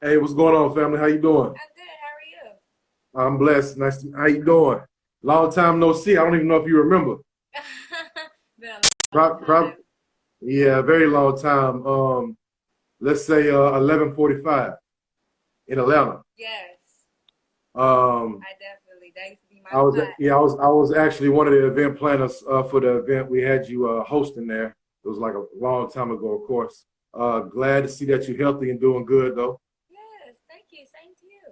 Hey, what's going on, family? How you doing? I'm good. How are you? I'm blessed. How you doing? Long time no see. I don't even know if you remember. Been a long Prob, time. yeah, very long time. Let's say 11:45 in Atlanta. Yes, Um, I definitely. That used to be my I was spot. yeah, I was actually one of the event planners for the event we had you hosting there. It was like a long time ago, of course. Glad to see that you're healthy and doing good though. Yes, thank you. Same to you.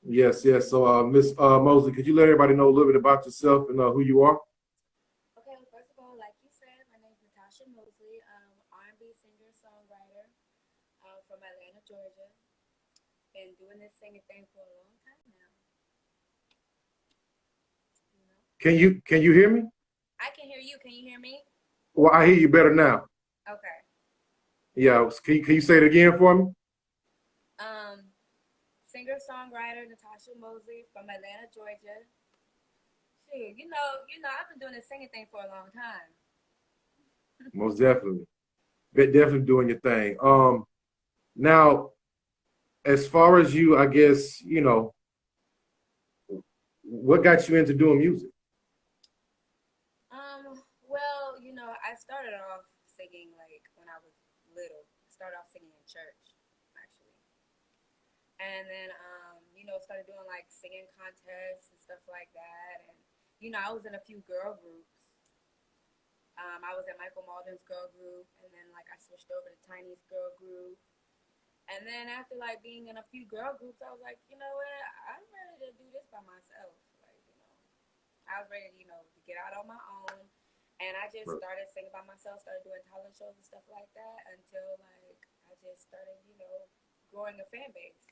Yes, yes. So, Miss Mosley, could you let everybody know a little bit about yourself and who you are? Okay, well, first of all, like you said, my name is Natasha Mosley. R&B singer, songwriter, from Atlanta, Georgia. Been doing this singing thing for a long time now. You know, Can you hear me? I can hear you. Can you hear me? Well, I hear you better now. Okay. Yeah, can you say it again for me? Um, Singer, songwriter Natasha Mosley from Atlanta, Georgia. Shit, I've been doing this singing thing for a long time. Most definitely. Definitely doing your thing. Now, as far as you, I guess, what got you into doing music? Well, I started off singing like when I was little. I started off singing in church, actually. And then started doing like singing contests and stuff like that. And I was in a few girl groups. I was in Michael Malden's girl group, and then like I switched over to Tiny's girl group. And then after like being in a few girl groups, I was like, you know what? I'm ready to do this by myself. I was ready, to get out on my own. And I just started singing by myself, started doing talent shows and stuff like that until like I just started, growing a fan base.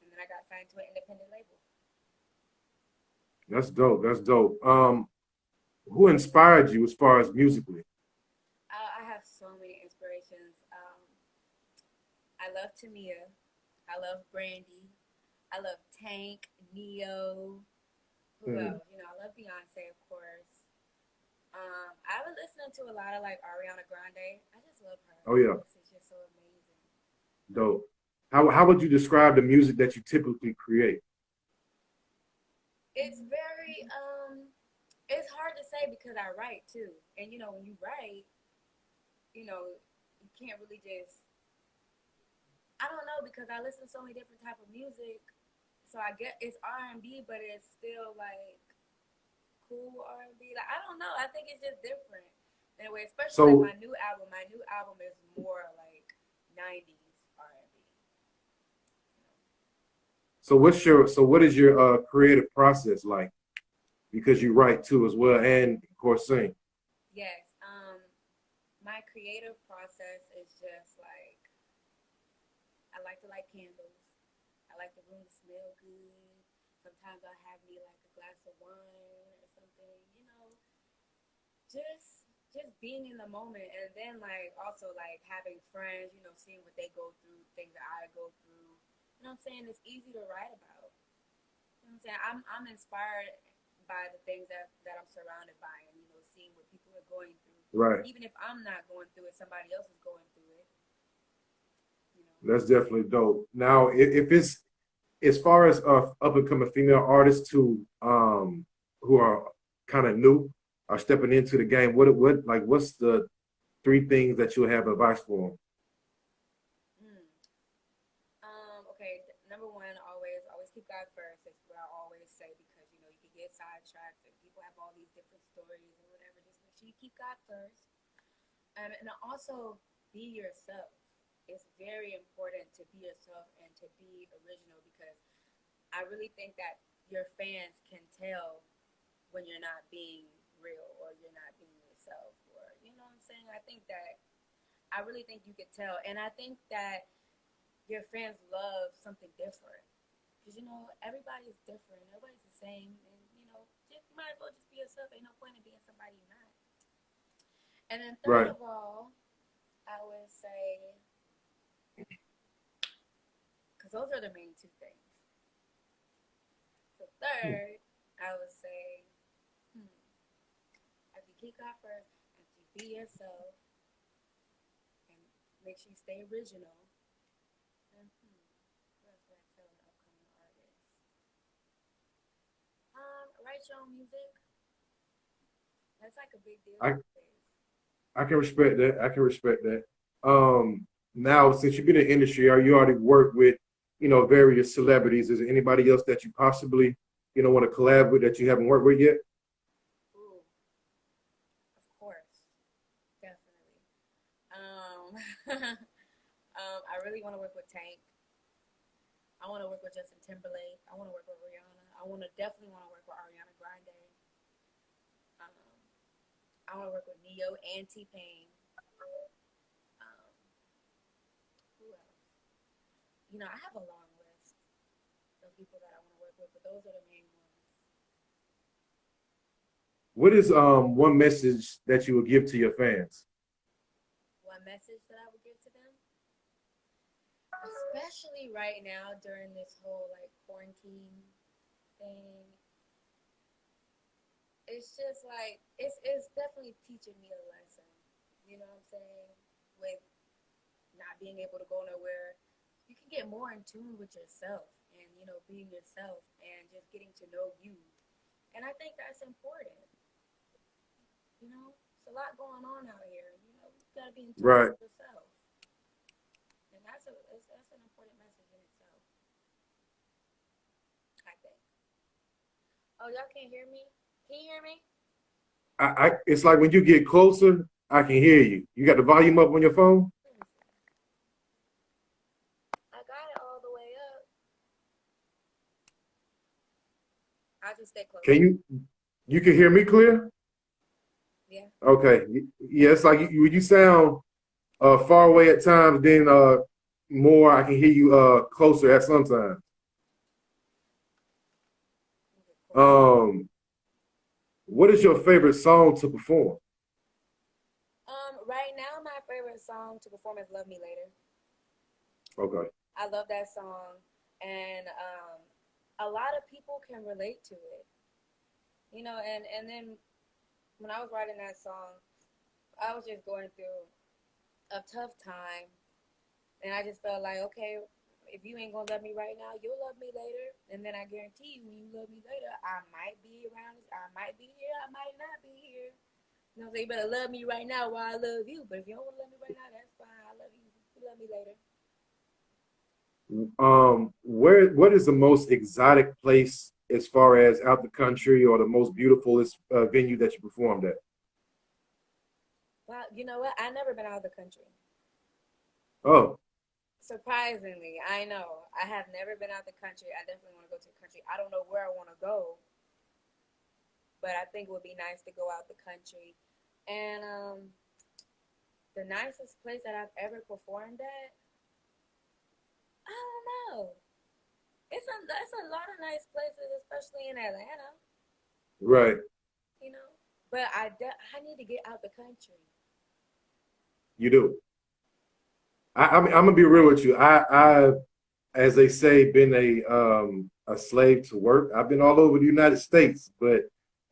And then I got signed to an independent label. That's dope. That's dope. Who inspired you as far as musically? I have so many inspirations. I love Tamia. I love Brandy. I love Tank, Neo. Who Hmm. else? I love Beyonce, of course. I've been listening to a lot of like Ariana Grande. I just love her. Oh Her yeah, voice is just so amazing. dope. How would you describe the music that you typically create? It's very it's hard to say because I write too. And when you write, you can't really just I don't know because I listen to so many different type of music. So I get it's R&B, but it's still like cool R&B. Like I don't know. I think it's just different in a way, especially like So my new album. My new album is more like 90s R&B. what is your creative process like? Because you write too as well, and of course sing. Yes. My creative process is just like I like to light candles. I like the room to smell good. Sometimes I have me like a glass of wine or something, just being in the moment and then like also like having friends, seeing what they go through, things that I go through. You know what I'm saying? It's easy to write about. You know what I'm saying? I'm inspired by the things that I'm surrounded by and seeing what people are going through. Right. Even if I'm not going through it, somebody else is going through it, you know. That's definitely dope. Now, if it's as far as up and coming female artists who are kind of new are stepping into the game, what's the three things that you'll have advice for them? Mm. Okay. Number one, always keep God first. That's what I always say because you can get sidetracked and people have all these different stories or whatever. Just make sure you keep God first. And also be yourself. It's very important to be yourself and to be original because I really think that your fans can tell when you're not being real or you're not being yourself or you know what I'm saying. I really think you could tell, and I think that your fans love something different because everybody's different, nobody's the same, and just you might as well just be yourself. Ain't no point in being somebody you're not. And then third Right. of all, I would say because those are the main two things. So third, I would say, hmm, if you keep God first, if you be yourself, and make sure you stay original, and write your own music? That's like a big deal I nowadays. I can respect that. I can respect that. Now since you've been in the industry, are you already worked with, various celebrities? Is there anybody else that you possibly, want to collab with that you haven't worked with yet? Ooh, of course, definitely. Um, I really want to work with Tank. I want to work with Justin Timberlake. I want to work with Rihanna. I want to definitely want to work with Ariana Grande. Um, I want to work with Neo and T Pain. Um, who else? I have a long list of people that I want to work with, but those are the main ones. What is one message that you would give to your fans? One message that I would give to them, especially right now during this whole like quarantine thing, it's just like it's definitely teaching me a lesson. You know what I'm saying? With not being able to go nowhere, you can get more in tune with yourself and being yourself and just getting to know you. And I think that's important. It's a lot going on out here. You gotta be in tune Right. with yourself, and that's an important message in itself. I think. Oh, y'all can't hear me? Can you hear me? It's like when you get closer, I can hear you. You got the volume up on your phone? Let me see. I got it all the way up. I'll just stay close. Can you can hear me clear? Yeah. Okay. Yeah, it's like you sound far away at times, then more I can hear you closer at sometimes. Cool. Um, what is your favorite song to perform? Right now, my favorite song to perform is "Love Me Later." Okay. I love that song, and a lot of people can relate to it. And then when I was writing that song, I was just going through a tough time, and I just felt like, okay, if you ain't gonna love me right now, you'll love me later, and then I guarantee you, when you love me later, I might be around, I might be here, I might not be here. So you better love me right now while I love you. But if you don't want to love me right now, that's fine. I love you. You love me later. What is the most exotic place as far as out the country or the most beautifulest venue that you performed at? Well, you know what? I never been out of the country. Oh, Surprisingly, I know. I have never been out of the country. I definitely want to go to the country. I don't know where I want to go, but I think it would be nice to go out the country. And the nicest place that I've ever performed at, I don't know. It's a lot of nice places, especially in Atlanta. right. You know, but I need to get out the country. You do. I mean, I'm gonna be real with you. I've, as they say, been a slave to work. I've been all over the United States, but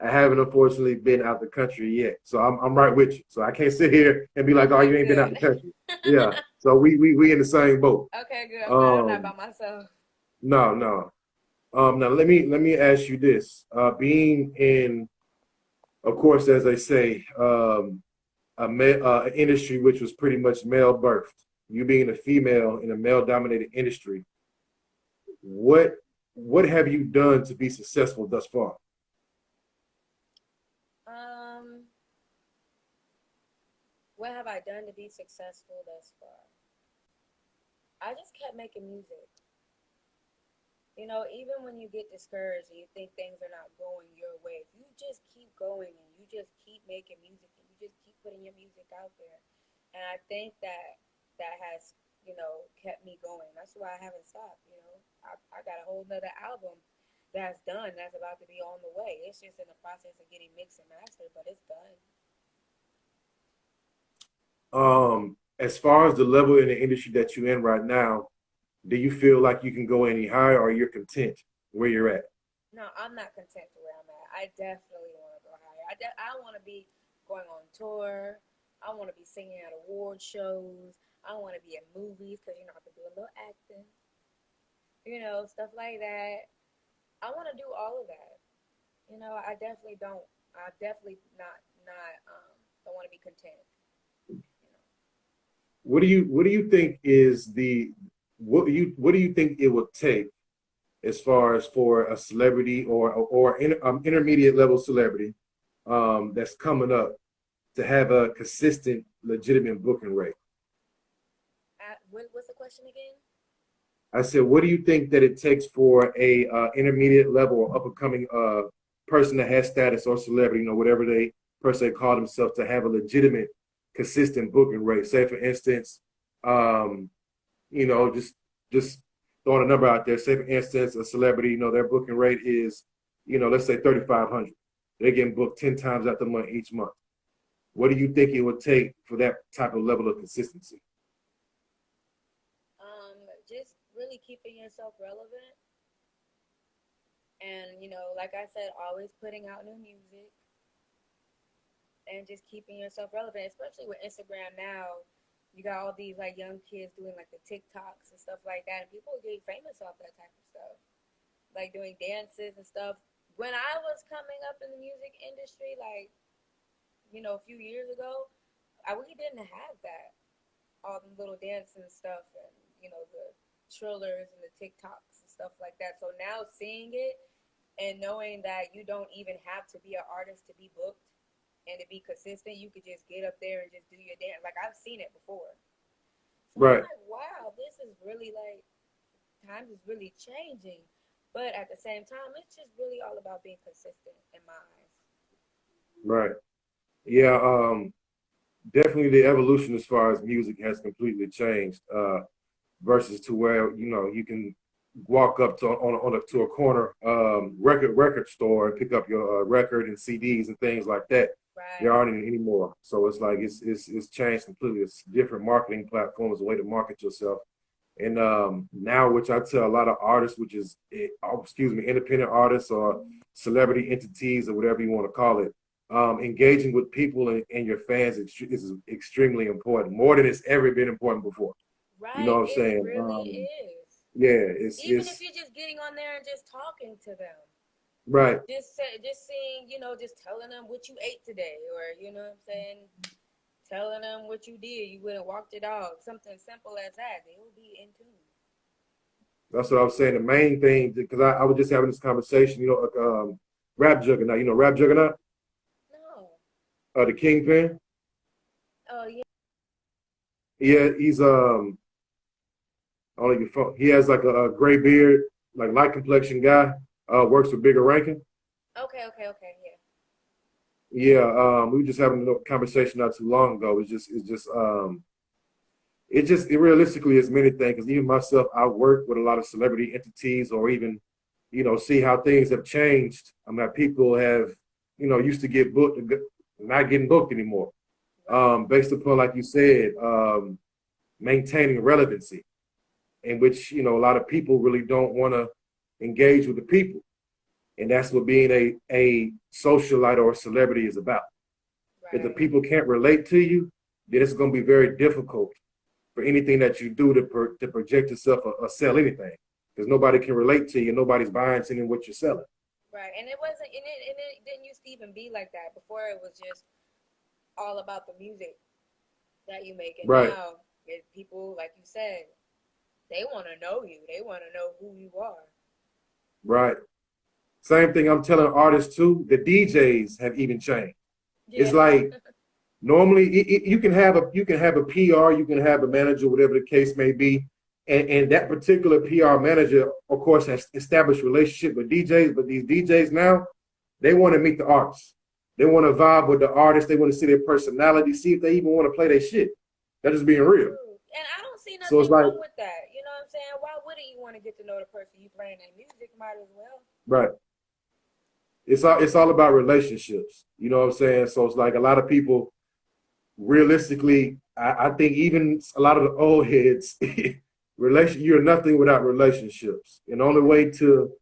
I haven't unfortunately been out the country yet. So I'm right with you. So I can't sit here and be like, oh, Okay, you ain't been out the good. country. Yeah. So we in the same boat. Okay, good. I'm glad I'm not by Um, myself. no, no. Now let me ask you this. Being in, of course, as they say, an industry which was pretty much male birthed. You being a female in a male dominated industry, what what have you done to be successful thus far? Um, what have I done to be successful thus far? I just kept making music. Even when you get discouraged and you think things are not going your way, if you just keep going and you just keep making music and you just keep putting your music out there. And I think that has, kept me going. That's why I haven't stopped. I got a whole nother album that's done, that's about to be on the way. It's just in the process of getting mixed and mastered, but it's done. As far as the level in the industry that you're in right now, do you feel like you can go any higher or you're content where you're at? No, I'm not content to where I'm at. I definitely want to go higher. I want to be going on tour. I want to be singing at award shows. I want to be in movies because I can do a little acting, stuff like that. I want to do all of that. I definitely don't. I definitely not don't want to be content. You know. What do you think is the what do you think it would take as far as for a celebrity or intermediate level celebrity that's coming up to have a consistent, legitimate booking rate? What's the question again? I said, what do you think that it takes for a intermediate level or up and coming person that has status or celebrity, whatever they per se call themselves, to have a legitimate, consistent booking rate? Say, for instance, um, just throwing a number out there. Say, for instance, a celebrity, their booking rate is, let's say 3,500. They're getting booked 10 times out the month each month. What do you think it would take for that type of level of consistency? Just really keeping yourself relevant, and like I said, always putting out new music, and just keeping yourself relevant, especially with Instagram now. You got all these like young kids doing like the TikToks and stuff like that, and people get famous off that type of stuff, like doing dances and stuff. When I was coming up in the music industry, like a few years ago, I really didn't have that. All the little dances and stuff, and the trillers and the TikToks and stuff like that. So now seeing it and knowing that you don't even have to be an artist to be booked and to be consistent, you could just get up there and just do your dance. Like I've seen it before. So I'm Right, like, wow, this is really like times is really changing. But at the same time, it's just really all about being consistent in my eyes. right. Yeah, definitely the evolution as far as music has completely changed. Versus to where you can walk up to a corner record store and pick up your record and CDs and things like that. There Right. aren't any anymore. So it's like it's changed completely. It's different marketing platforms, a way to market yourself. And now, which I tell a lot of artists, which is excuse me, independent artists or celebrity entities or whatever you want to call it, engaging with people and your fans is extremely important, more than it's ever been important before. You know Right. what I'm It saying? really is. Yeah, it's Even if it's you're just getting on there and just talking to them. right, Just seeing, just telling them what you ate today, or what I'm saying, telling them what you did. You went and walked your dog. Something simple as that. They will be in tune. that's what I was saying. The main thing, because I was just having this conversation, rap juggernaut, rap juggernaut, No. the kingpin. Oh yeah. Yeah, he's I don't even he has like a gray beard, like light complexion guy. Works for bigger ranking. Okay. Okay. Okay. Yeah. Yeah, we were just having a conversation not too long ago. It realistically is many things. Because even myself, I work with a lot of celebrity entities, or even, see how things have changed. I mean, people have, used to get booked, not getting booked anymore. Right. Based upon, like you said, maintaining relevancy, in which a lot of people really don't want to engage with the people, and that's what being a socialite or a celebrity is about. If the Right. people can't relate to you, then it's going to be very difficult for anything that you do to project yourself or sell anything, because nobody can relate to you. Nobody's buying into what you're selling. Right. And it wasn't. And it didn't used to even be like that before. It was just all about the music that you make. And Right, now, people, like you said, they want to know you. They want to know who you are. right. Same thing I'm telling artists too. The DJs have even changed. It's Yeah. like normally you can have a PR, you can have a manager, whatever the case may be, and that particular PR manager, of course, has established relationship with DJs. But these DJs now, they want to meet the artists. They want to vibe with the artists. They want to see their personality, see if they even want to play their shit. That's just being real. True. And I don't see So it's nothing like, wrong with that. You know what I'm saying? Why wouldn't you want to get to know the person you playing their music? Might as well. right. It's all about relationships. You know what I'm saying? So it's like a lot of people realistically, I think even a lot of the old heads, you're nothing without relationships. And the only Yeah. way to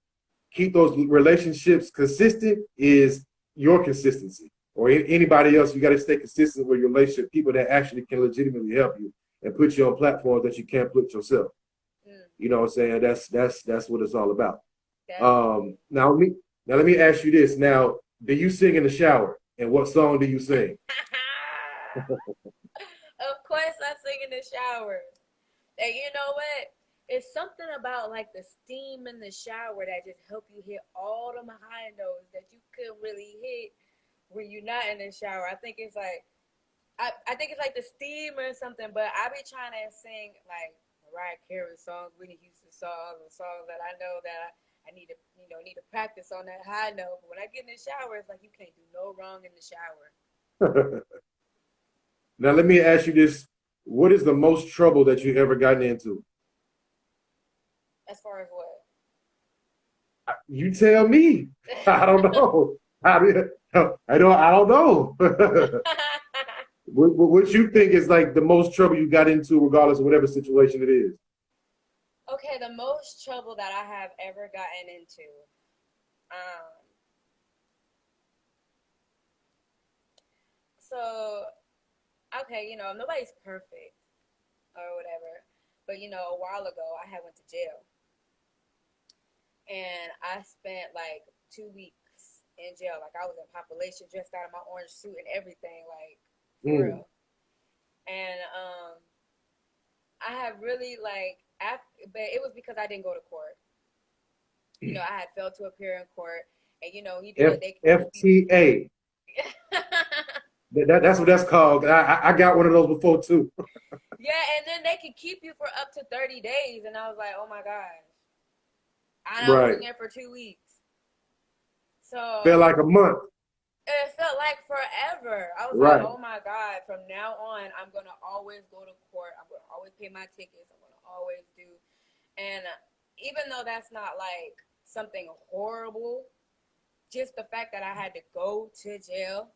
keep those relationships consistent is your consistency. Or anybody else, you got to stay consistent with your relationship. People that actually can legitimately help you and put you on platforms that you can't put yourself. Mm, You know what I'm saying? That's what it's all about. definitely. Now me. Now let me ask you this. Now, do you sing in the shower? And what song do you sing? Of course, I sing in the shower. And you know what? It's something about like the steam in the shower that just help you hit all them high notes that you couldn't really hit when you're not in the shower. I think it's like the steam or something, but I be trying to sing like Mariah Carey songs, Whitney Houston songs, and songs that I know that I need to, need to practice on that high note. But when I get in the shower, it's like you can't do no wrong in the shower. Now let me ask you this. What is the most trouble that you've ever gotten into? As far as what? You tell me. I don't know. I don't know. What you think is like the most trouble you got into, regardless of whatever situation it is? Okay, the most trouble that I have ever gotten into. Um, so, okay, nobody's perfect or whatever, but a while ago I had went to jail, and I spent like 2 weeks in jail. Like I was in population, dressed out in my orange suit and everything, like for Mm. real. And I had really like, but it was because I didn't go to court. I had failed to appear in court, and he do F it. They can keep you. FTA. That's what that's called. I got one of those before too. Yeah, and then they can keep you for up to 30 days, and I was like, oh my gosh, I was Right. in there for 2 weeks, so Felt like a month. it felt like forever. I was like, Right. oh my God, from now on, I'm going to always go to court. I'm going to always pay my tickets. I'm going to always do. And even though that's not like something horrible, just the fact that I had to go to jail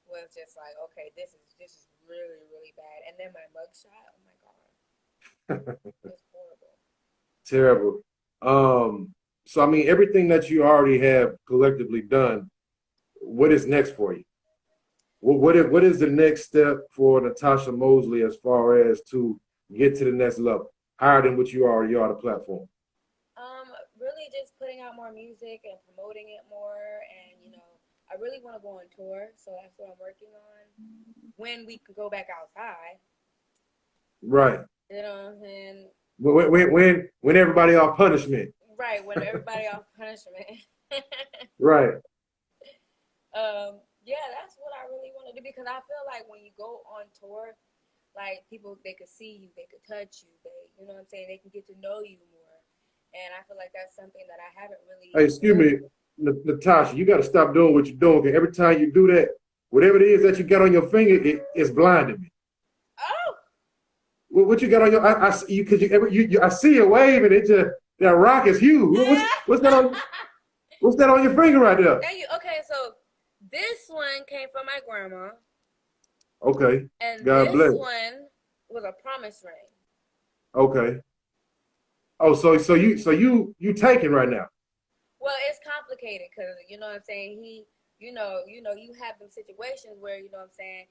was just like, okay, this is really, really bad. And then my mugshot, oh my God, it's horrible. Terrible. So I mean, everything that you already have collectively done, what is next for you? What is the next step for Natasha Mosley as far as to get to the next level, higher than what you already are on the platform? Really just putting out more music and promoting it more, and I really want to go on tour, so that's what I'm working on. When we can go back outside, Right. you know what I'm saying? When everybody off punishment. Right, when everybody off punishment. Right. Yeah, that's what I really want to do because I feel like when you go on tour, like people they could see you, they could touch you, you know what I'm saying? They can get to know you more, and I feel like that's something that I haven't Hey, really excuse done. me, Natasha, you got to stop doing what you're doing. 'Cause every time you do that, whatever it is that you got on your finger, it's blinding me. Oh, What you got on your? I see you because I see you waving. It just that rock is huge. What's that on? What's that on your finger right there? thank you. Okay, so this one came from my grandma, Okay. and God this bless. one was a promise ring. Okay. Oh, so you taking right now? Well, it's complicated because you know what I'm saying. You have them situations where you know what I'm saying.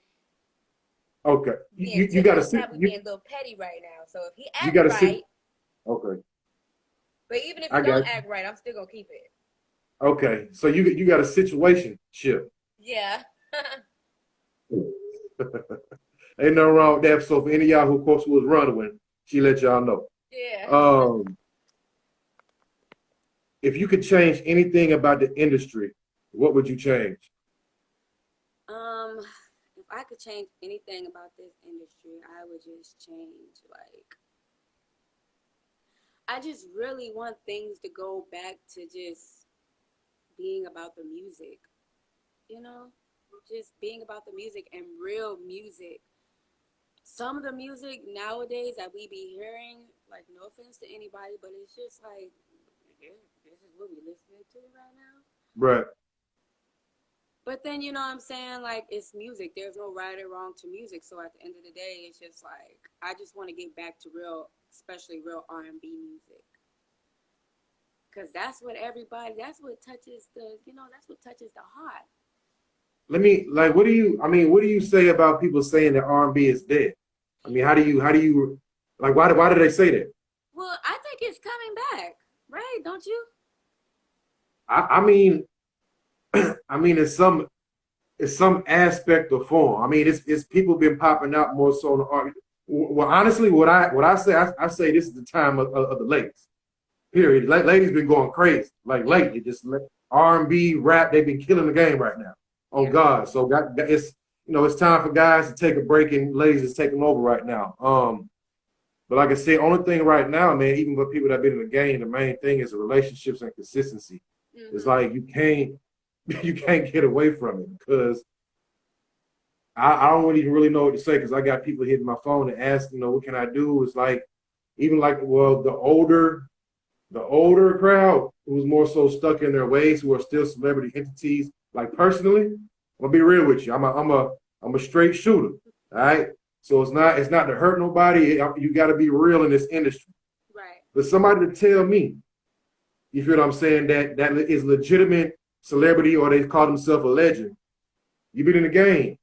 Okay. Being You got tit to for sit. tat, we being a little petty right now. So if he You act got to sit. right, Okay. but even if he I don't got you. act right, I'm still gonna keep it. Okay. So you got a situation ship. Yeah. Ain't nothing wrong with that. So for any of y'all who, of course, was running, she let y'all know. Yeah. Um, if you could change anything about the industry, what would you change? Um, if I could change anything about this industry, I would just change I just really want things to go back to just being about the music, you know? Just being about the music and real music. Some of the music nowadays that we be hearing, like no offense to anybody, but it's just like this is what we listening to right now. Right. But then you know what I'm saying, like it's music. There's no right or wrong to music. So at the end of the day, it's just like I just want to get back to real, especially real R&B music, because that's what everybody. That's what touches the. That's what touches the heart. Let me like. What do you say about people saying that R&B is dead? I mean, how do you like? Why do they say that? Well, I think it's coming back, right? Don't you? I mean, I mean, it's some aspect of form. I mean, it's people been popping out more so in the art. Well, honestly, what I say, I say this is the time of the ladies. Period. Ladies been going crazy. Like lately, just R&B, rap. They've been killing the game right now. On Yeah. God, so it's it's time for guys to take a break and ladies is taking over right now. But like I said, only thing right now, man, even for people that have been in the game, the main thing is the relationships and consistency. It's Mm-hmm. like you can't you can't get away from it because I don't even really know what to say because I got people hitting my phone and ask, what can I do? It's like even like well, the older crowd who's more so stuck in their ways, who are still celebrity entities. Like personally, I'm gonna be real with you. I'm a straight shooter. All right. So it's not to hurt nobody. You got to be real in this industry. Right. But somebody to tell me, you feel what I'm saying, that is legitimate celebrity or they call themselves a legend. You've been in the game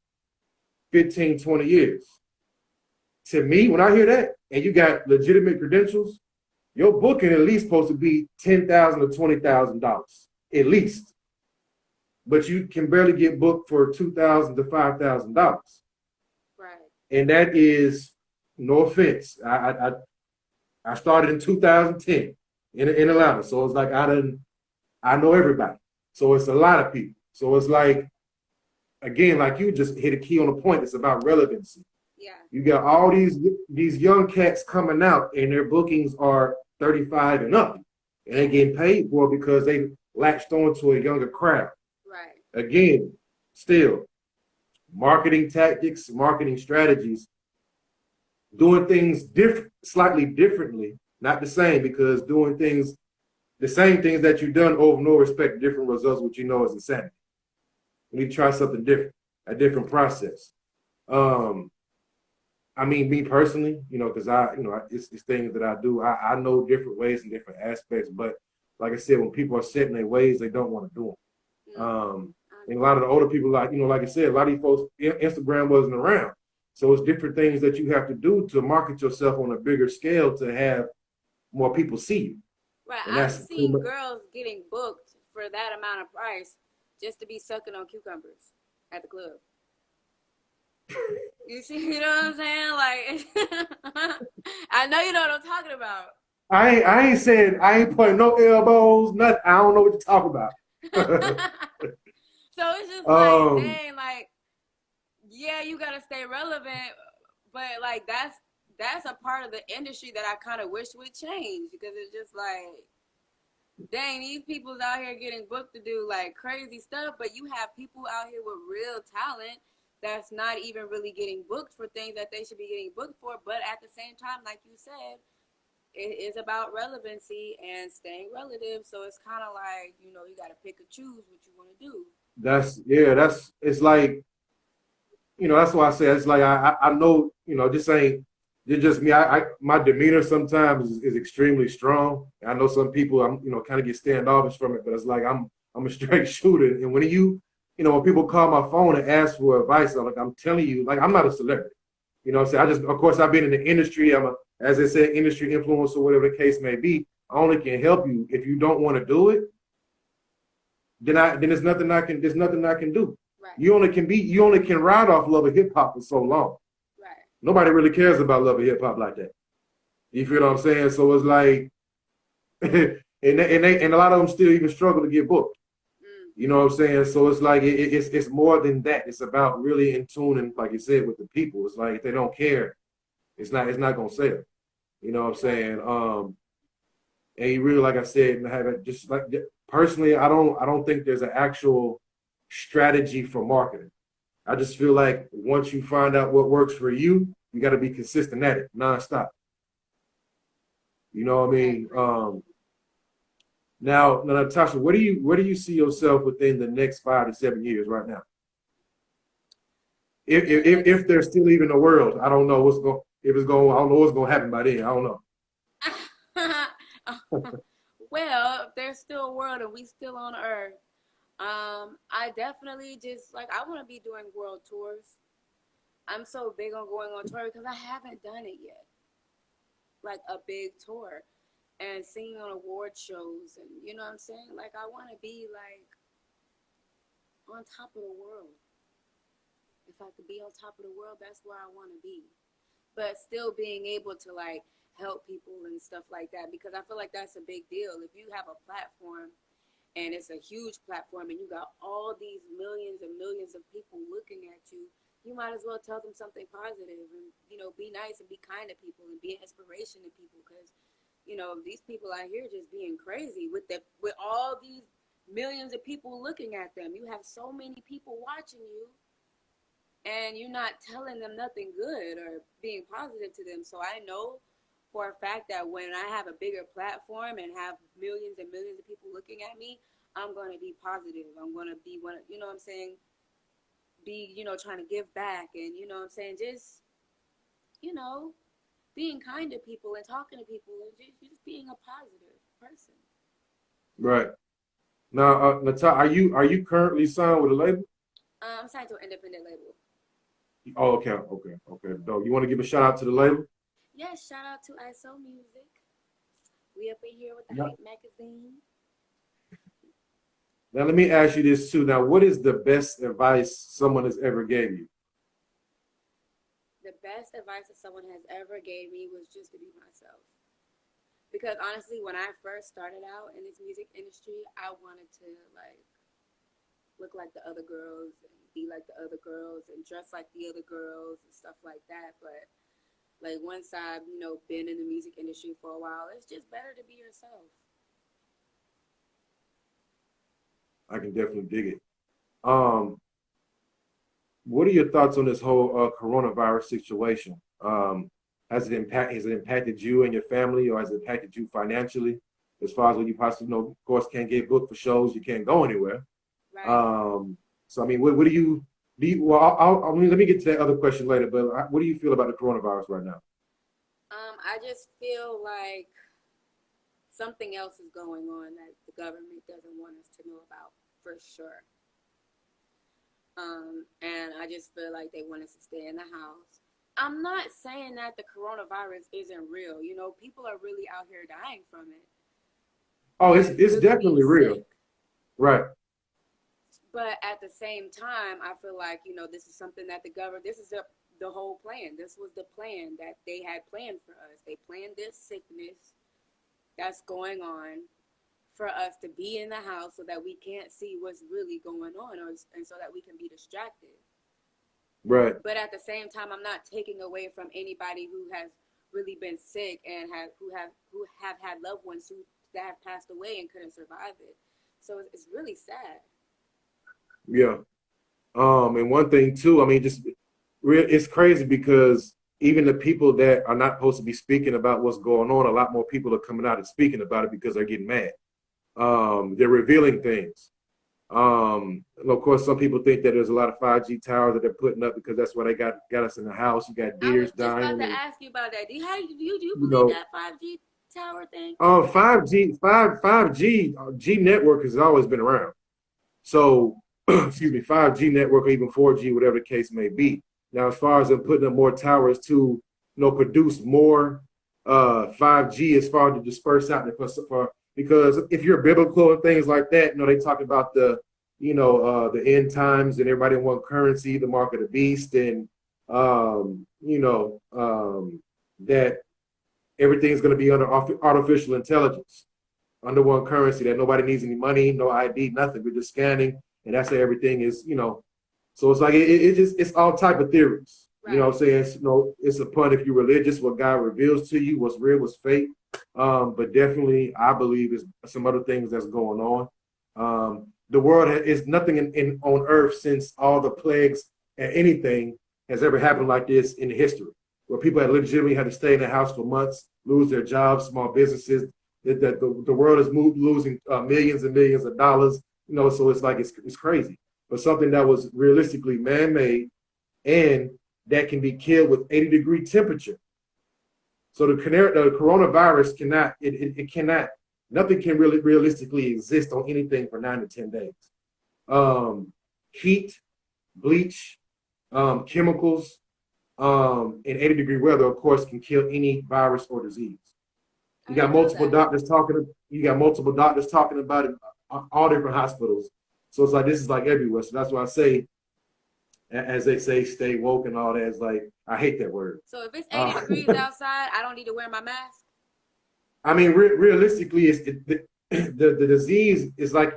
15, 20 years. To me, when I hear that, and you got legitimate credentials, your booking at least supposed to be $10,000 to $20,000 at least, but you can barely get booked for $2,000 to $5,000, Right. and that is no offense. I started in 2010 in Atlanta, so it's like I know everybody, so it's a lot of people. So it's like again, like you just hit a key on the point. It's about relevancy. Yeah. You got all these young cats coming out, and their bookings are 35 and up, and they getting paid for it because they latched on to a younger crowd. Right. Again, still marketing tactics, marketing strategies, doing things slightly differently, not the same, because doing things the same things that you've done over and over expect different results, which is insanity. We need to try something different, a different process. Um, I mean, me personally, because it's things that I do. I know different ways and different aspects, but like I said, when people are set in their ways, they don't want to do them. Mm-hmm. And a lot of the older people, like I said, a lot of these folks, Instagram wasn't around, so it's different things that you have to do to market yourself on a bigger scale to have more people see you, Right. and I've that's pretty seen much. girls getting booked for that amount of price just to be sucking on cucumbers at the club. You see, you know what I'm saying? Like, I know you know what I'm talking about. I ain't saying I ain't putting no elbows, nothing. I don't know what you're talking about. So it's just like, um, dang, like, yeah, you gotta stay relevant, but like that's a part of the industry that I kind of wish would change because it's just like, dang, these people's out here getting booked to do like crazy stuff, but you have people out here with real talent that's not even really getting booked for things that they should be getting booked for. But at the same time, like you said, it is about relevancy and staying relative. So it's kind of like, you got to pick and choose what you want to do. that's it's like that's why I say it's like I know this ain't it's just me. I my demeanor sometimes is extremely strong. I know some people I'm kind of get standoffish from it, but it's like I'm a straight shooter. And when people call my phone and ask for advice, I'm telling you, like I'm not a celebrity. What I'm saying, I just of course I've been in the industry. I'm a, as they say, industry influencer, whatever the case may be. I only can help you. If you don't want to do it, then there's nothing I can do. Right, You only can ride off love of hip hop for so long. right. Nobody really cares about love of hip hop like that. You feel what I'm saying? So it's like, and a lot of them still even struggle to get booked. Mm, You know what I'm saying? So it's like it's more than that. It's about really in tune and like you said with the people. It's like if they don't care, it's not gonna sell. You know what I'm right. saying? And you really, like I said, have it just like personally, I don't think there's an actual strategy for marketing. I just feel like once you find out what works for you, you got to be consistent at it, nonstop. You know what I I mean? agree. Now, Natasha, where do you see yourself within the next 5 to 7 years right now? If The if, next. if there's still even a world, I don't know what's going. If it's going, I don't know what's going to happen by then. I don't know. Well, there's still a world and we still on Earth. I definitely just like I want to be doing world tours. I'm so big on going on tour because I haven't done it yet, like a big tour. and singing on award shows, and you know what I'm saying? Like, I want to be like on top of the world. If I could be on top of the world, that's where I want to be. But still being able to like help people and stuff like that, because I feel like that's a big deal. If you have a platform and it's a huge platform and you got all these millions and millions of people looking at you, you might as well tell them something positive and, you know, be nice and be kind to people and be an inspiration to people, because, you know, these people out here just being crazy with all these millions of people looking at them. You have so many people watching you and you're not telling them nothing good or being positive to them. So I know for a fact that when I have a bigger platform and have millions and millions of people looking at me, I'm going to be positive. I'm going to be one, you know what I'm saying? Be, you know, trying to give back and, you know what I'm saying? Just, you know, being kind to people and talking to people and just being a positive person. Right. Now, Natasha, are you currently signed with a label? I'm signed to an independent label. Oh, okay. Dope. You want to give a shout out to the label? Yes, shout out to ISO Music. We up in here with the Yeah. Hype Magazine. Now, let me ask you this too. Now, what is the best advice someone has ever gave you? The best advice that someone has ever gave me was just to be myself. Because honestly, when I first started out in this music industry, I wanted to like look like the other girls and be like the other girls and dress like the other girls and stuff like that. But like once I've, you know, been in the music industry for a while, it's just better to be yourself. I can definitely dig it. Um, what are your thoughts on this whole coronavirus situation? Has it impacted you and your family, or has it impacted you financially? As far as what you possibly know, of course, can't get booked for shows, you can't go anywhere. Right. So I mean, what do you? Well, I mean, let me get to that other question later. But what do you feel about the coronavirus right now? I just feel like something else is going on that the government doesn't want us to know about for sure. And I just feel like they want us to stay in the house. I'm not saying that the coronavirus isn't real. You know, people are really out here dying from it Oh, and it's really being definitely real, sick. right? But at the same time, I feel like, you know, this is something that the government, this is the whole plan. This was the plan that they had planned for us. They planned this sickness that's going on for us to be in the house so that we can't see what's really going on, and so that we can be distracted. Right. But at the same time, I'm not taking away from anybody who has really been sick and who have had loved ones who that have passed away and couldn't survive it. So it's really sad. Yeah. And one thing too, I mean, it's crazy because even the people that are not supposed to be speaking about what's going on, a lot more people are coming out and speaking about it because they're getting mad. They're revealing things. And of course, some people think that there's a lot of 5G towers that they're putting up because that's why they got us in the house. You got I was deers just dying, about to and ask you about that. Do you you believe know, that 5G tower thing? 5G network has always been around. So, excuse me, 5G network or even 4G, whatever the case may be. Now, as far as them putting up more towers to, produce more 5G as far as to disperse out for because if you're biblical and things like that, they talk about the end times and everybody want currency, the mark of the beast, and that everything's going to be under artificial intelligence under one currency, that nobody needs any money, no ID, nothing. We're just scanning, and that's how everything is. So it's like it's all type of theories. You know Right. what I'm saying? It's upon if you're religious, what God reveals to you, what's real, what's fake. But definitely, I believe is some other things that's going on. The world is nothing in on earth since all the plagues and anything has ever happened like this in history, where people had legitimately had to stay in the house for months, lose their jobs, small businesses. That the world is losing millions and millions of dollars. So it's like it's crazy. But something that was realistically man-made and that can be killed with 80-degree temperature. So the coronavirus it cannot, nothing can really realistically exist on anything for 9 to 10 days. Heat, bleach, chemicals, and 80-degree weather, of course, can kill any virus or disease. You I got didn't know multiple that. doctors talking. You got multiple doctors talking about it, all different hospitals. So it's like this is like everywhere. So that's why I say, as they say, stay woke and all that. It's like I hate that word. So if it's 80 Uh, degrees outside, I don't need to wear my mask. I mean, realistically, the disease is like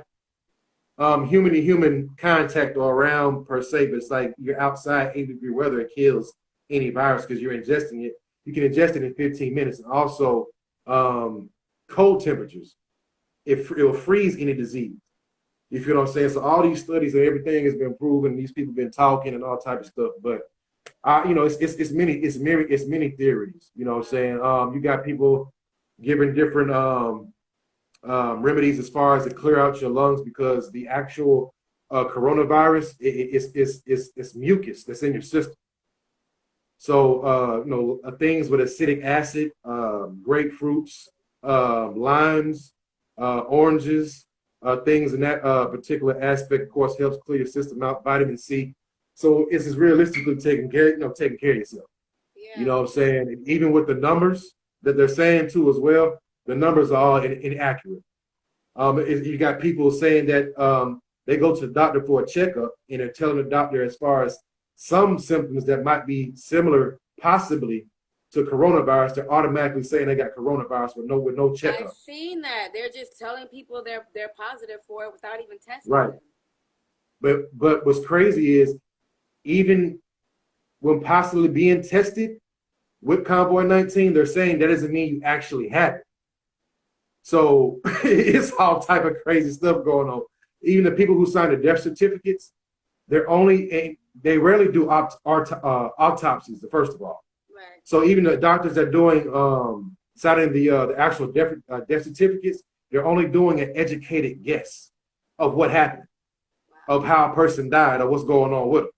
human to human contact or around per se, but it's like you're outside 80-degree weather, it kills any virus because you're ingesting it. You can ingest it in 15 minutes. And also, um, cold temperatures, it will freeze any disease. You feel what I'm saying? So all these studies and everything has been proven. These people have been talking and all type of stuff. But it's many theories. You know what I'm saying? You got people giving different remedies as far as to clear out your lungs because the actual coronavirus it's mucus that's in your system. So things with acidic acid, grapefruits, limes, oranges, things in that particular aspect, of course, helps clear your system out. Vitamin C. So it's just realistically taking care of yourself. You Yeah. know what I'm saying? And even with the numbers that they're saying too as well, the numbers are all inaccurate. You got people saying that they go to the doctor for a checkup and they're telling the doctor as far as some symptoms that might be similar, possibly to coronavirus. They're automatically saying they got coronavirus with no I've checkup. seen that. They're just telling people they're positive for it without even testing Right. them. But what's crazy is even when possibly being tested with Convoy 19, they're saying that doesn't mean you actually have it. So it's all type of crazy stuff going on. Even the people who sign the death certificates, they rarely do autopsies. First of all, Right. so even the doctors that are doing signing the actual death certificates, they're only doing an educated guess of what happened, Wow. of how a person died, or what's going on with them.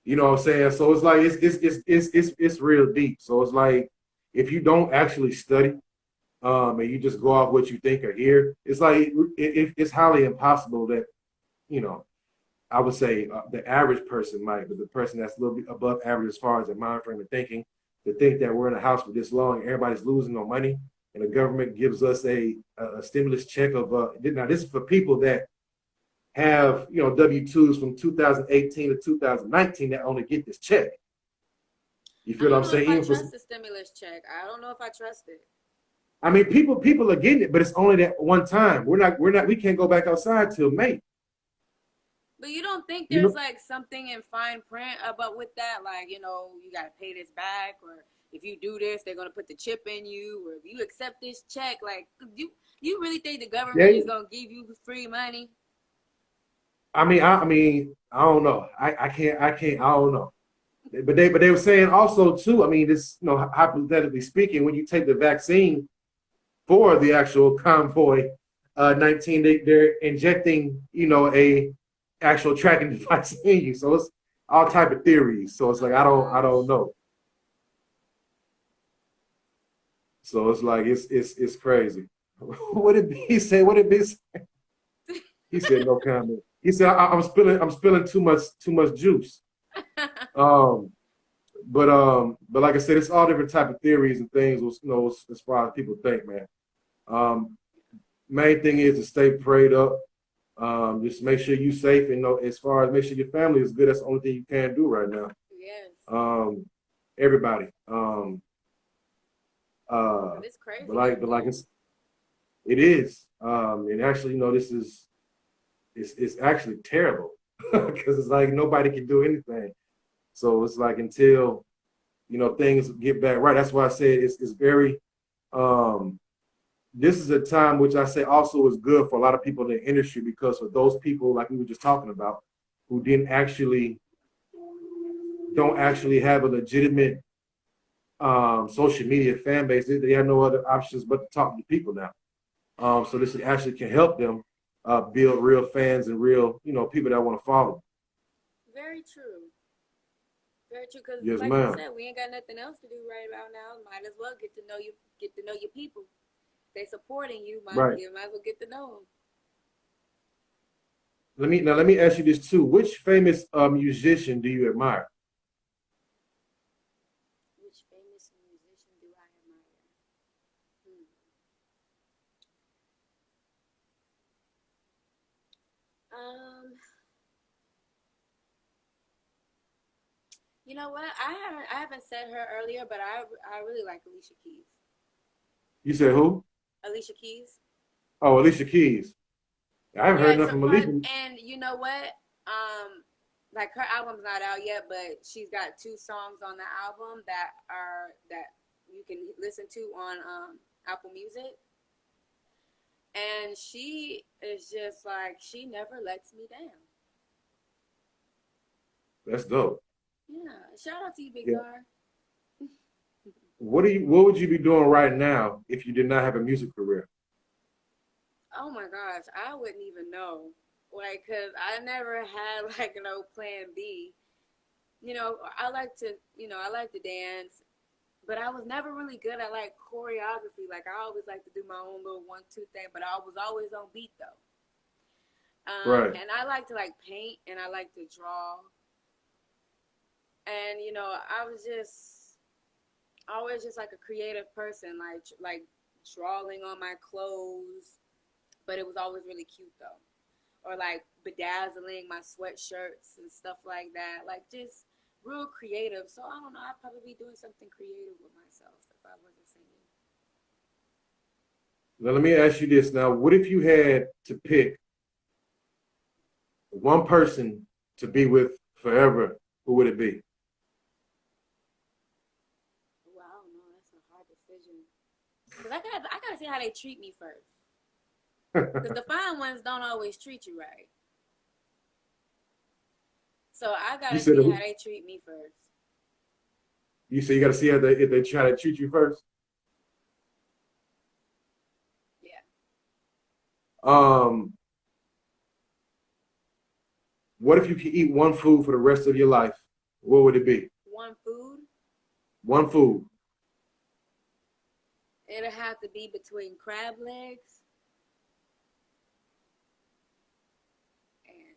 You know what I'm saying? So it's like it's real deep. So it's like if you don't actually study and you just go off what you think or hear, it's like it's highly impossible that you know. I would say the average person might, but the person that's a little bit above average as far as their mind frame of thinking, to think that we're in a house for this long, everybody's losing no money, and the government gives us a stimulus check of now this is for people that have W-2s from 2018 to 2019 that only get this check. You I feel what don't I'm know if saying? I Even for trust the stimulus check. I don't know if I trust it. I mean, people are getting it, but it's only that one time. We can't go back outside till May. But you don't think You there's know, like something in fine print about with that, like you gotta pay this back, or if you do this, they're gonna put the chip in you, or if you accept this check, like you really think the government yeah. is gonna give you free money? I don't know. I don't know. But they were saying also too. I mean, this hypothetically speaking, when you take the vaccine for the actual convoy 19, they're injecting a actual tracking device in you. So it's all type of theories. So it's Oh like my I don't gosh. know. So it's like it's crazy. What did he say? What did he say? He said no comment. He said I'm spilling too much juice. Um, but like I said, it's all different type of theories and things. As far as people think, man. Um, main thing is to stay prayed up. Just make sure you safe and as far as make sure your family is good. That's the only thing you can do right now. Yes. Everybody. But it's But crazy like out but like there. it is. And actually, this is it's actually terrible because it's like nobody can do anything. So it's like until things get back right. That's why I said it's very um this is a time which I say also is good for a lot of people in the industry because for those people like we were just talking about who don't actually have a legitimate social media fan base, they have no other options but to talk to people now. So this actually can help them build real fans and real people that want to follow. Very true. Very true. Because Yes, like you ma'am. said, we ain't got nothing else to do right about now. Might as well get to know you. Get to know your people. They supporting you. Right. Might as well get to know them. Let me ask you this too. Which famous musician do you admire? Which famous musician do I admire? Hmm. Um, you know what? I haven't said her earlier, but I really like Alicia Keys. You said who? Alicia Keys. Oh, Alicia Keys. I haven't heard Yeah, nothing from surprise. Alicia. And you know what? Like her album's not out yet, but she's got two songs on the album that you can listen to on Apple Music. And she is just like she never lets me down. That's dope. Yeah, shout out to you, Big Yeah. Dar. What would you be doing right now if you did not have a music career? Oh my gosh, I wouldn't even know. Like, cause I never had like no plan B. I like to dance, but I was never really good at like choreography. Like, I always like to do my own little 1, 2 thing, but I was always on beat though. Right. And I like to like paint and I like to draw. And I was just always just like a creative person, like drawing on my clothes, but it was always really cute though. Or like bedazzling my sweatshirts and stuff like that. Like just real creative. So I don't know. I'd probably be doing something creative with myself if I wasn't singing. Now let me ask you this. Now, what if you had to pick one person to be with forever? Who would it be? Well, I don't know. That's a hard decision. Cause I gotta see how they treat me first. Cause the fine ones don't always treat you right. So I You gotta said see how they treat me first. you got to see how if they try to treat you first. Yeah. Um, what if you could eat one food for the rest of your life? What would it be? One food. One food. It'll have to be between crab legs and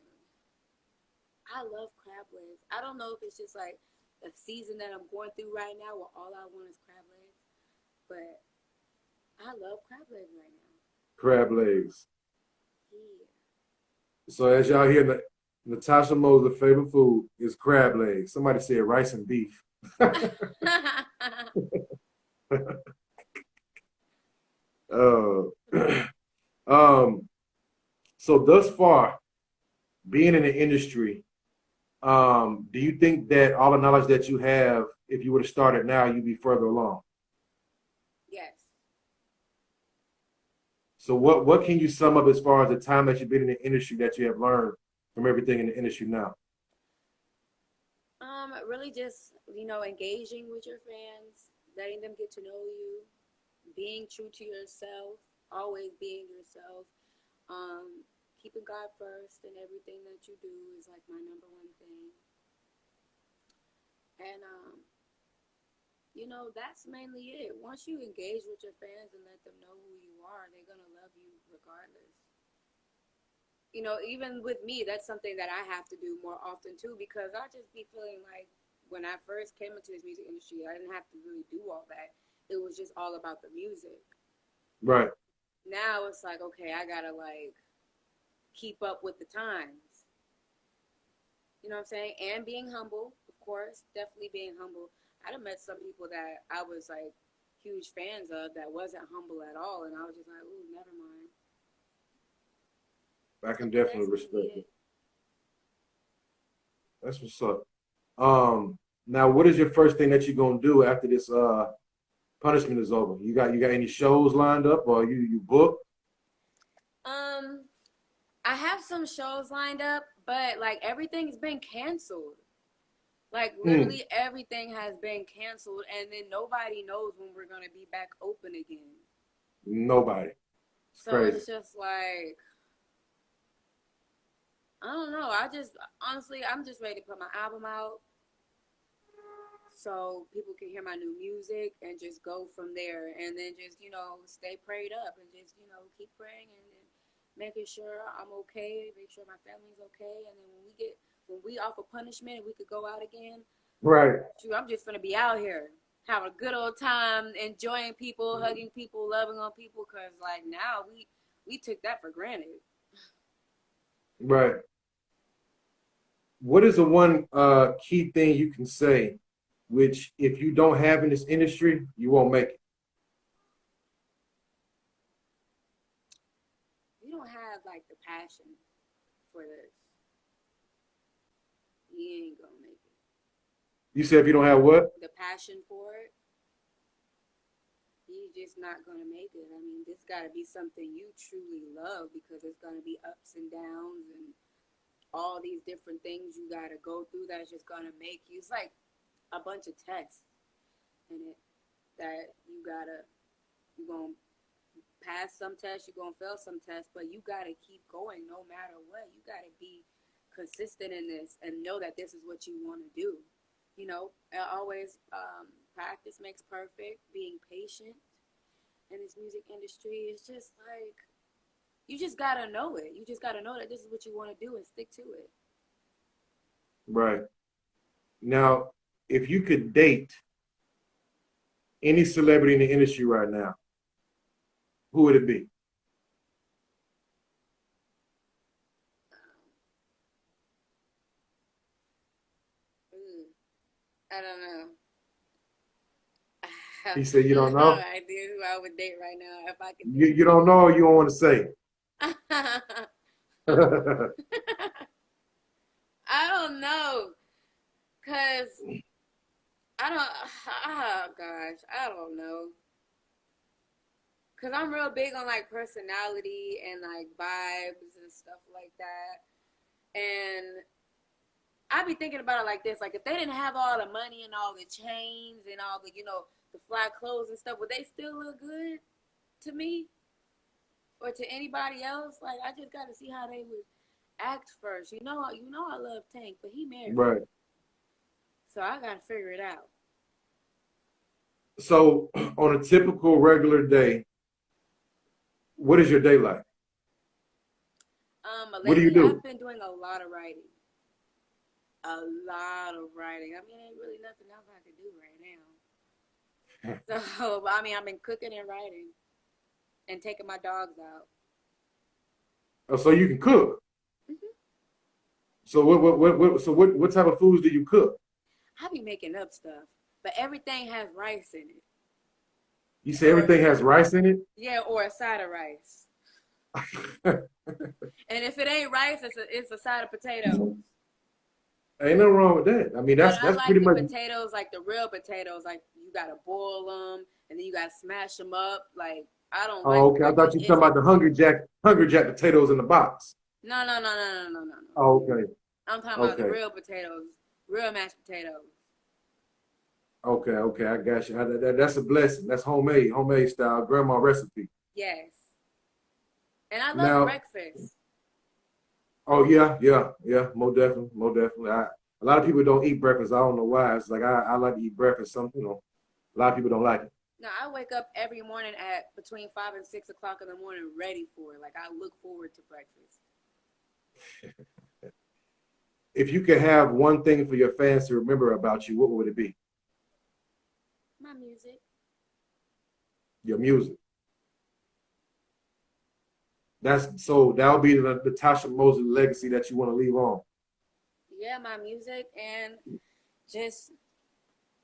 I love crab legs. I don't know if it's just like the season that I'm going through right now where all I want is crab legs, but I love crab legs right now. Crab legs. Yeah. So as y'all hear, Natasha Mosley's favorite food is crab legs. Somebody said rice and beef. uh, um, so thus far, being in the industry, do you think that all the knowledge that you have, if you would have started now, you'd be further along? Yes. So what can you sum up as far as the time that you've been in the industry that you have learned from everything in the industry now? Really just, engaging with your fans, letting them get to know you, being true to yourself, always being yourself. Keeping God first in everything that you do is like my number one thing. And that's mainly it. Once you engage with your fans and let them know who you are, they're gonna love you regardless. Even with me, that's something that I have to do more often too, because I just be feeling like when I first came into this music industry, I didn't have to really do all that. It was just all about the music. Right. Now it's like, okay, I gotta like keep up with the times. You know what I'm saying? And being humble, of course, definitely being humble. I'd have met some people that I was like huge fans of that wasn't humble at all, and I was just like, ooh, never mind. I can But definitely that's mainly respect it. it. That's what's up. Now what is your first thing that you're gonna do after this punishment is over? You got any shows lined up or you booked? Um, I have some shows lined up, but like everything's been canceled. Like Mm, literally everything has been canceled, and then nobody knows when we're gonna be back open again. nobody. It's So crazy. it's just like I don't know. I just honestly, I'm just ready to put my album out so people can hear my new music and just go from there, and then just stay prayed up and just keep praying and making sure I'm okay, make sure my family's okay, and then when we off of punishment and we could go out again, Right. shoot, I'm just gonna be out here. have a good old time, enjoying people, hugging people, loving on people. Cause like now we took that for granted. Right. What is the one key thing you can say, which if you don't have in this industry, you won't make it? You don't have like the passion for this, you ain't gonna make it. You said if you don't have what? The passion for it, you just not gonna make it. I mean, this gotta be something you truly love because it's gonna be ups and downs and all these different things you gotta go through that's just gonna make you. It's like a bunch of tests in it that you gonna pass some tests, you're gonna fail some tests, but you gotta keep going no matter what. You gotta be consistent in this and know that this is what you want to do. You know, always practice makes perfect. Being patient in this music industry is just like you just gotta know it. You just gotta know that this is what you want to do and stick to it. Right. Now, if you could date any celebrity in the industry right now, who would it be? I don't know. He said you I don't have no know. idea who I would date right now if I could You date. don't know or you don't want to say. I don't know, cause I don't. Oh gosh, I don't know. Cause I'm real big on like personality and like vibes and stuff like that. And I be thinking about it like this: like if they didn't have all the money and all the chains and all the the fly clothes and stuff, would they still look good to me or to anybody else? Like I just got to see how they would act first. I love Tank, but he married, Right. so I got to figure it out. So on a typical regular day, what is your day like? What do you Lately I've do? been doing a lot of writing. A lot of writing. I mean, ain't really nothing else I can do right now. So, I mean, I've been cooking and writing and taking my dogs out. Oh, so you can cook. Hmm. So what type of foods do you cook? I be making up stuff, but everything has rice in it, You say or everything has rice in it? yeah, or a side of rice. And if it ain't rice, it's a side of potatoes. Ain't nothing wrong with that. I mean, But I that's like pretty the much. potatoes, like the real potatoes. Like you gotta boil them, and then you gotta smash them up. Like I don't like Oh, okay. I what the thought you were talking instant. about the Hungry Jack potatoes in the box. No, no, no, no, no, no, no, no. Oh, okay. I'm talking about the Okay. real potatoes, real mashed potatoes. Okay. I got you. That's a blessing. That's homemade style, grandma recipe. Yes, and I love Now, breakfast. oh yeah, more definitely. A lot of people don't eat breakfast. I don't know why. It's like I like to eat breakfast. A lot of people don't like it. Now I wake up every morning at between 5 and 6 o'clock in the morning, ready for it. Like I look forward to breakfast. If you could have one thing for your fans to remember about you, what would it be? My music. Your music. That'll be the Natasha Mosley legacy that you want to leave on. Yeah, my music and just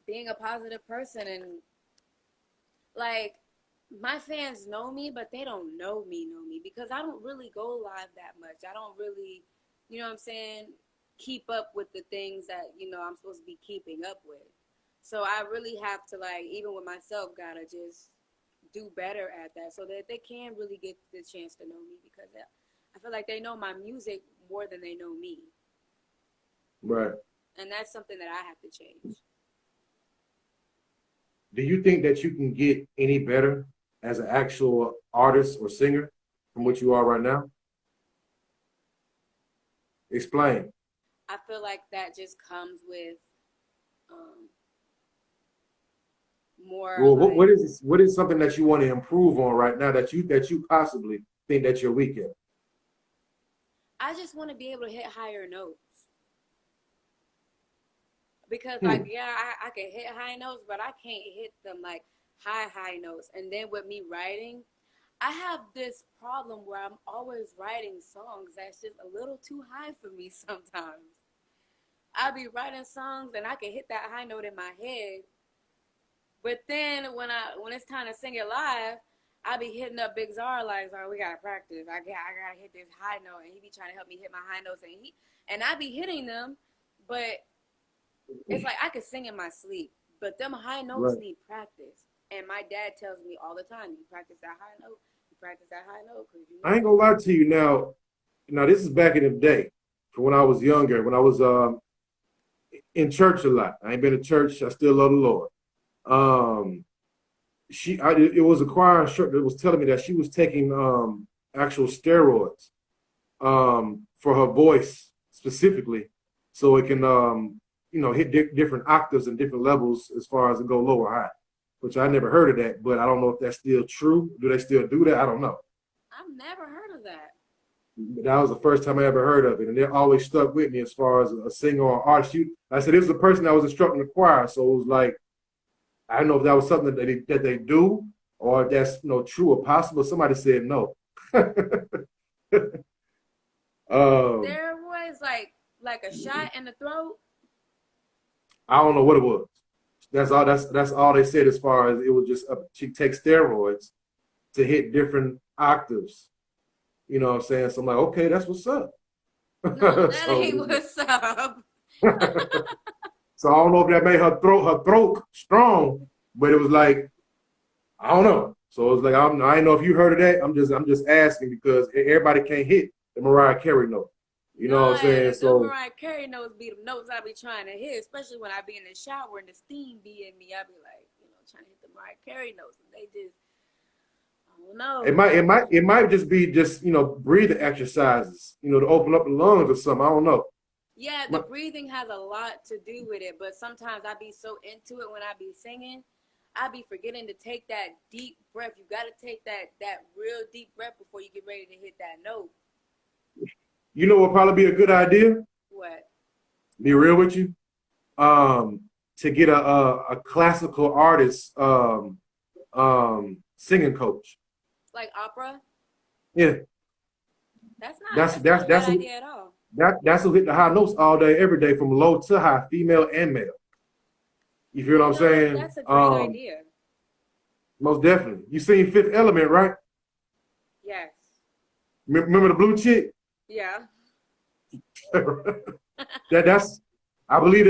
being a positive person and like my fans know me, but they don't know me because I don't really go live that much. I don't really, what I'm saying, keep up with the things that, I'm supposed to be keeping up with. So I really have to like, even with myself, gotta just do better at that so that they can really get the chance to know me because I feel like they know my music more than they know me. Right. And that's something that I have to change. Do you think that you can get any better as an actual artist or singer from what Yes. you are right now? Explain. I feel like that just comes with um, more Well, like what is something that you want to improve on right now that you possibly think that you're weak at? I just want to be able to hit higher notes because like yeah, I can hit high notes, but I can't hit them like high notes. And then with me writing, I have this problem where I'm always writing songs that's just a little too high for me sometimes. I'll be writing songs and I can hit that high note in my head, but then when it's time to sing it live, I be hitting up Big Czar like, "Oh, we gotta practice. I gotta hit this high note," and he be trying to help me hit my high notes, and I be hitting them, but it's like I could sing in my sleep, but them high notes Right. need practice. And my dad tells me all the time, "You practice that high note. You practice that high note, because you I know." ain't gonna lie to you now. Now this is back in the day, for when I was younger, when I was in church a lot. I ain't been to church. I still love the Lord. Um, it was a choir instructor that was telling me that she was taking actual steroids for her voice specifically, so it can hit different octaves and different levels as far as it go low or high. Which I never heard of that, but I don't know if that's still true. Do they still do that? I don't know. I've never heard of that. That was the first time I ever heard of it, and it always stuck with me as far as a singer or artist. I said, this was the person that was instructing the choir, so it was like, I don't know if that was something that they do or if that's true or possible. Somebody said no. um, There was like a shot in the throat. I don't know what it was. That's all they said as far as it was just she takes steroids to hit different octaves. You know what I'm saying? So I'm like, okay, that's what's up. No, that so, ain't what's up. so I don't know if that made her throat strong, but it was like, I don't know. So it was like, I didn't know if you heard of that. I'm just asking because everybody can't hit the Mariah Carey note. You know what I'm saying? No, the So Mariah Carey notes be the notes I be trying to hit, especially when I be in the shower and the steam be in me. I be like, trying to hit the Mariah Carey notes, and they just, I don't know. it might just be breathing exercises, to open up the lungs or something. I don't know. Yeah, the breathing has a lot to do with it, but sometimes I be so into it when I be singing, I be forgetting to take that deep breath. You got to take that real deep breath before you get ready to hit that note. You know what probably be a good idea? What? Be real with you. To get a classical artist singing coach. Like opera? Yeah. That's not a bad idea at all. That's who hit the high notes all day, every day, from low to high, female and male. You feel what I'm saying? That's a great idea. Most definitely. You seen Fifth Element, right? Yes. Remember the blue chick? Yeah. That's I believe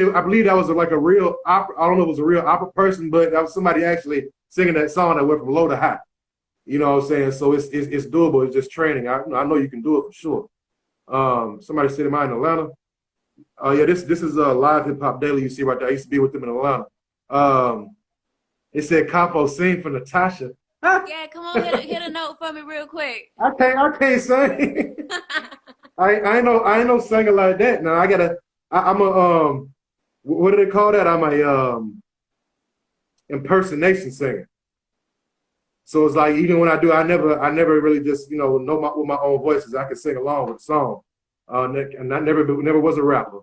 that was like a real opera. I don't know if it was a real opera person, but that was somebody actually singing that song that went from low to high. You know what I'm saying? So it's doable. It's just training. I know you can do it for sure. Somebody said in mine in Atlanta. Yeah, this is a live hip hop daily you see right there. I used to be with them in Atlanta. It said Capo sing for Natasha. Yeah, come on, hit a note for me real quick. I can't sing. I ain't no singer like that. Now I'm a what do they call that? I'm a impersonation singer. So it's like even when I do, I never really just know with my own voices. I can sing along with the song, and I never was a rapper.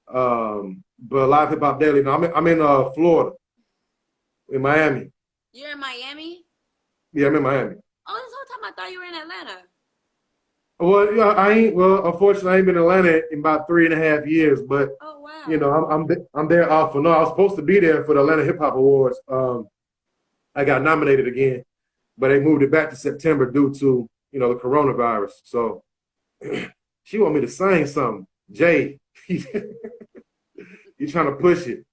But live hip hop daily. No, I'm in Florida, in Miami. You're in Miami? Yeah, I'm in Miami. Oh, this whole time I thought you were in Atlanta. Well, yeah, unfortunately, I ain't been in Atlanta in about 3.5 years. But oh wow, I'm there off for now. I was supposed to be there for the Atlanta Hip Hop Awards. I got nominated again, but they moved it back to September due to the coronavirus. So she want me to sing something. Jay, he's trying to push it.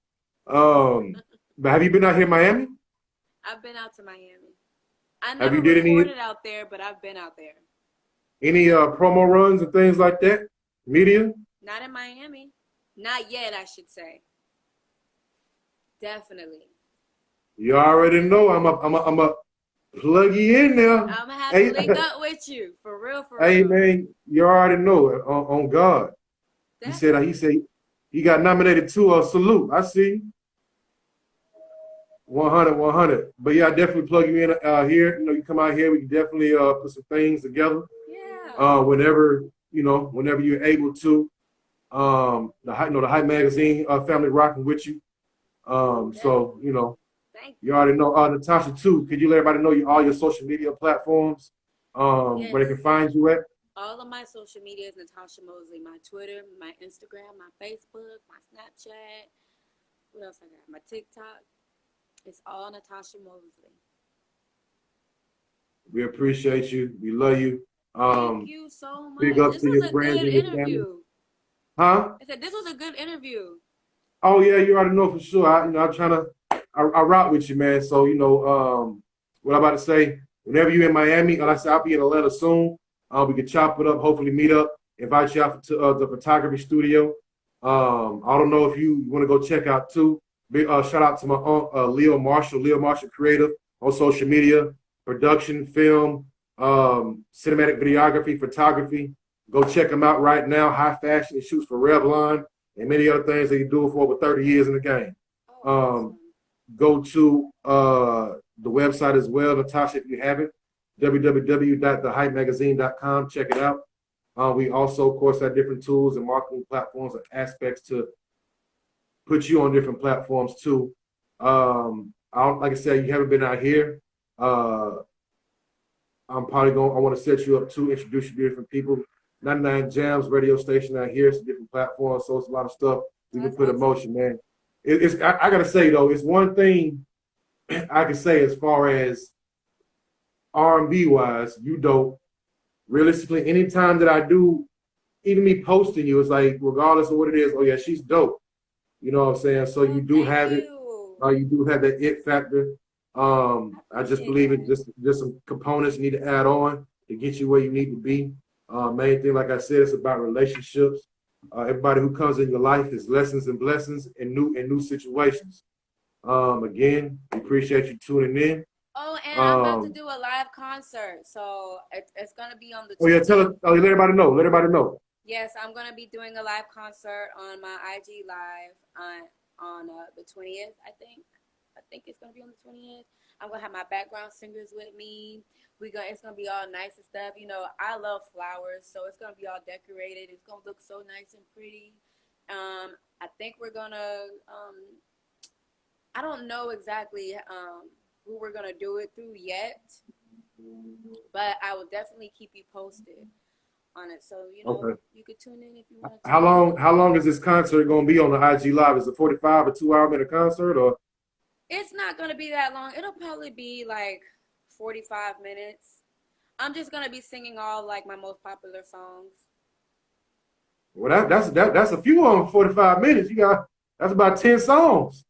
But have you been out here in Miami? I've been out to Miami. I Have never you did recorded out there, but I've been out there. Any promo runs and things like that? Media? Not in Miami. Not yet, I should say. Definitely. You already know I'm a plug you in there. I'm gonna have to link up with you for real. Hey man, you already know it on God. Definitely. He said he got nominated to a salute. I see. 100. But yeah, I definitely plug you in here. You come out here, we can definitely put some things together. Yeah. Whenever you're able to. The Hype Magazine family rocking with you. So Definitely. you know, Thank you you. already know Natasha too. Could you let everybody know all your social media platforms, where they can Yes. find you at? All of my social media is Natasha Mosley. My Twitter, my Instagram, my Facebook, my Snapchat. What else I got? My TikTok. It's all Natasha Mosley. We appreciate you. We love you. Thank Um, you so Big much. ups This to was your a friends good and your family. interview. Huh? I said this was a good interview. Oh yeah, you already know for sure. I'm trying to, I rock with you, man. So what I'm about to say. Whenever you're in Miami, like I said, I'll be in Atlanta soon. We can chop it up. Hopefully, meet up. Invite you out to the photography studio. I don't know if you want to go check out too. Big shout out to my aunt Leo Marshall Creative on social media, production, film, cinematic videography, photography. Go check him out right now. High fashion. He shoots for Revlon and many other things that you do for over 30 years in the game. Oh, Um, awesome. Go to the website as well, Natasha, if you haven't, www.thehypemagazine.com. Check it out. We also, of course, have different tools and marketing platforms and aspects to put you on different platforms too. Like I said, you haven't been out here. Uh, I want to set you up to introduce you to different people. 99 Jams radio station out here, some different platforms, so it's a lot of stuff we can That's put in awesome. motion, man. I gotta say though, it's one thing I can say as far as R&B wise, you dope. Realistically, anytime that I do, even me posting you, it's like regardless of what it is, oh yeah, she's dope. You know what I'm saying? So you Oh, do thank have it. you. You do have that it factor. I I just appreciate believe it. that. Just some components you need to add on to get you where you need to be. Main thing, like I said, it's about relationships. Everybody who comes in your life is lessons and blessings in new situations. Again, we appreciate you tuning in. Oh, and I'm about to Um, do a live concert. So it's going to be on the oh yeah, tell 20th. us. Oh, let everybody know. Let everybody know. Yes, I'm going to be doing a live concert on my IG live on the 20th, I think. I think it's going to be on the 20th. I'm going to have my background singers with me. It's going to be all nice and stuff. You know, I love flowers, so it's going to be all decorated. It's going to look so nice and pretty. I think we're going to I don't know exactly who we're gonna do it through yet, but I will definitely keep you posted on it. So Okay. you could tune in if you want to tune in. How long is this concert going to be on the IG Live? Is it 45 or 2 hour minute concert or? It's not gonna be that long. It'll probably be like 45 minutes. I'm just gonna be singing all like my most popular songs. Well, that's a few on 45 minutes. That's about 10 songs.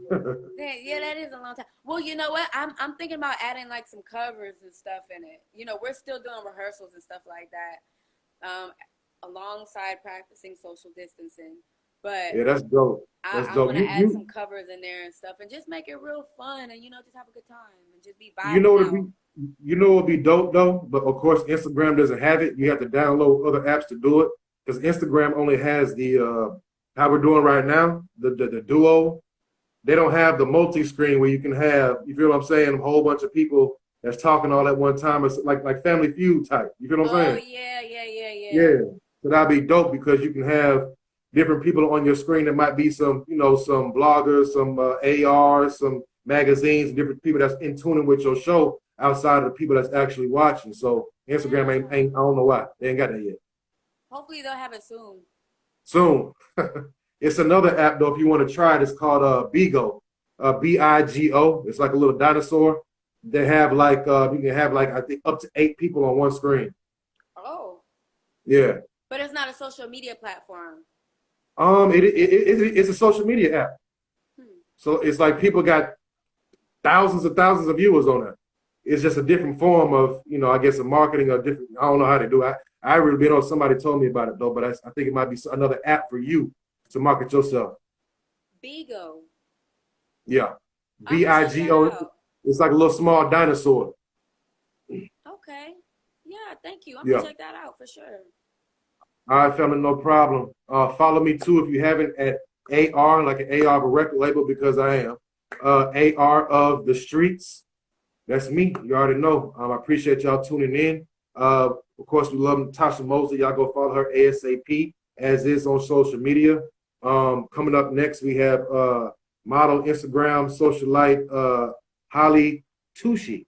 Yeah, that is a long time. Well, you know what? I'm thinking about adding like some covers and stuff in it. You know, we're still doing rehearsals and stuff like that. Alongside practicing social distancing. But Yeah, that's dope. That's I dope. want to add some covers in there and stuff and just make it real fun and, just have a good time and just be You vibing know what out. would be dope though, but of course Instagram doesn't have it. You have to download other apps to do it because Instagram only has the how we're doing right now, the duo. They don't have the multi-screen where you can have, you feel what I'm saying, a whole bunch of people that's talking all at one time. It's like Family Feud type. You feel what I'm Oh, saying? yeah, yeah, yeah, yeah. Yeah. So that'd be dope because you can have different people on your screen. There might be some bloggers, some ARs, some magazines, different people that's in tuning with your show outside of the people that's actually watching. So Instagram Yeah. ain't I don't know why. They ain't got that yet. Hopefully they'll have it soon. Soon. It's another app though. If you want to try it, it's called Bigo, Bigo. It's like a little dinosaur. They have you can have like I think up to 8 people on one screen. Oh. Yeah. But it's not a social media platform. It's a social media app. Hmm. So it's like people got thousands of viewers on it. It's just a different form of, I guess, of marketing or different. I don't know how to do it. I really been on. Somebody told me about it though, but I think it might be another app for you to market yourself. Bigo. Yeah, I'm gonna check that Bigo. out. It's like a little small dinosaur. Okay. Yeah, thank you. I'm gonna Yeah. check that out for sure. All right, family, no problem. Follow me too if you haven't at AR, like an AR of a record label because I am. AR of the streets. That's me. You already know. I appreciate y'all tuning in. Of course, we love Natasha Mosley. Y'all go follow her ASAP. as is on social media. Coming up next, we have model Instagram socialite Holly Tushi.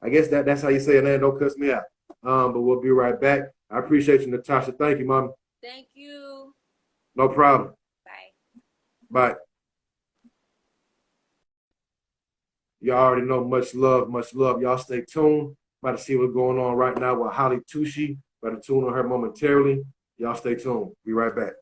I guess that's how you say it, man. Don't cuss me out. But we'll be right back. I appreciate you, Natasha. Thank you, Mom. Thank you. No problem. Bye. Bye. Y'all already know, much love, much love. Y'all stay tuned. About to see what's going on right now with Holly Tushi. About to tune on her momentarily. Y'all stay tuned. Be right back.